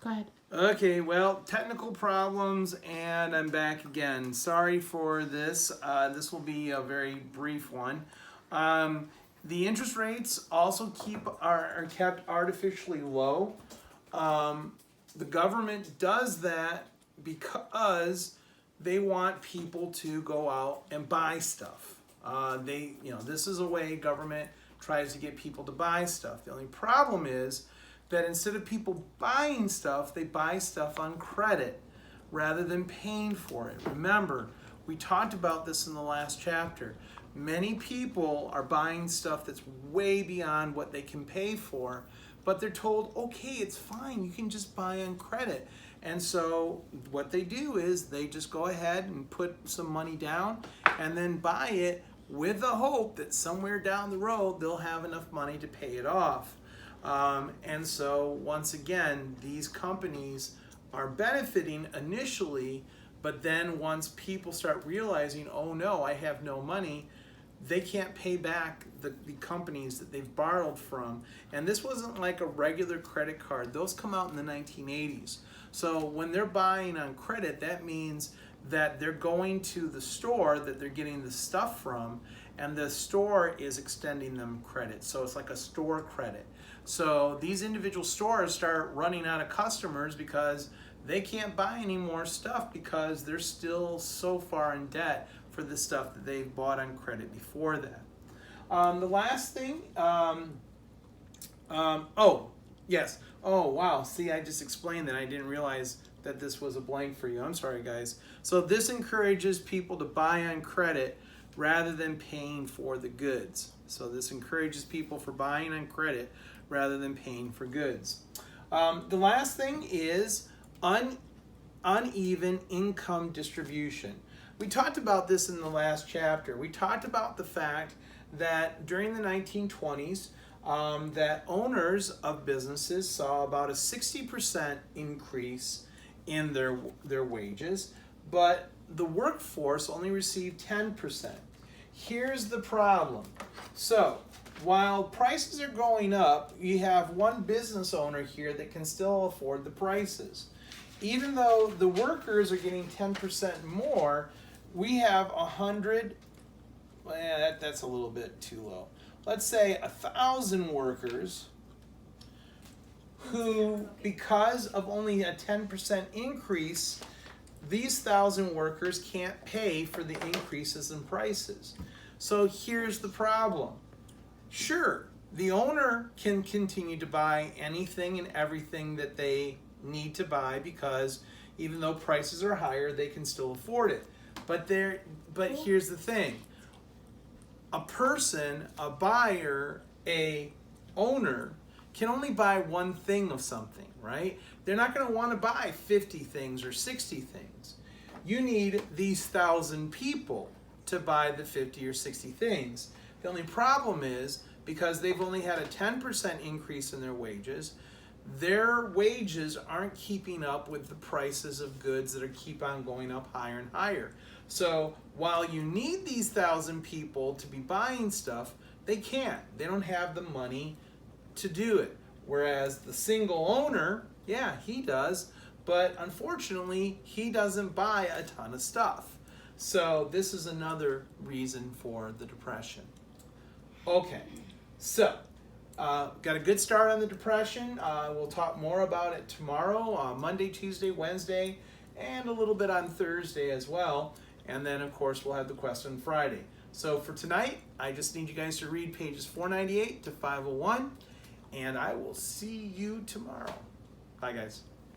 Go ahead. Okay, well, technical problems, and I'm back again. Sorry for this. This will be a very brief one. The interest rates also are kept artificially low. The government does that because they want people to go out and buy stuff. This is a way government tries to get people to buy stuff. The only problem is that instead of people buying stuff, they buy stuff on credit rather than paying for it. Remember, we talked about this in the last chapter. Many people are buying stuff that's way beyond what they can pay for, but they're told, okay, it's fine, you can just buy on credit. And so what they do is they just go ahead and put some money down and then buy it with the hope that somewhere down the road they'll have enough money to pay it off. And so once again, these companies are benefiting initially, but then once people start realizing, oh no, I have no money, they can't pay back the companies that they've borrowed from. And this wasn't like a regular credit card. Those come out in the 1980s. So when they're buying on credit, that means that they're going to the store that they're getting the stuff from, and the store is extending them credit. So it's like a store credit. So these individual stores start running out of customers because they can't buy any more stuff because they're still so far in debt for the stuff that they've bought on credit before that. The last thing, oh, yes. Oh, wow. See, I just explained that. I didn't realize that this was a blank for you. I'm sorry, guys. So this encourages people to buy on credit rather than paying for the goods. So this encourages people for buying on credit rather than paying for goods. The last thing is uneven income distribution. We talked about this in the last chapter. We talked about the fact that during the 1920s, that owners of businesses saw about a 60% increase in their wages, but the workforce only received 10%. Here's the problem. So while prices are going up, you have one business owner here that can still afford the prices. Even though the workers are getting 10% more, we have 100, that's a little bit too low. Let's say 1,000 workers who, because of only a 10% increase, these 1,000 workers can't pay for the increases in prices. So here's the problem. Sure, the owner can continue to buy anything and everything that they need to buy because even though prices are higher, they can still afford it. But here's the thing. A person, a buyer, a owner can only buy one thing of something, right? They're not going to want to buy 50 things or 60 things. You need these 1,000 people to buy the 50 or 60 things. The only problem is because they've only had a 10% increase in their wages aren't keeping up with the prices of goods that keep on going up higher and higher. So while you need these 1,000 people to be buying stuff, they can't. They don't have the money to do it. Whereas the single owner, yeah, he does, but unfortunately, he doesn't buy a ton of stuff. So this is another reason for the Depression. Okay, so got a good start on the Depression. We'll talk more about it tomorrow, Monday, Tuesday, Wednesday, and a little bit on Thursday as well. And then, of course, we'll have the question Friday. So for tonight, I just need you guys to read pages 498 to 501, and I will see you tomorrow. Bye, guys.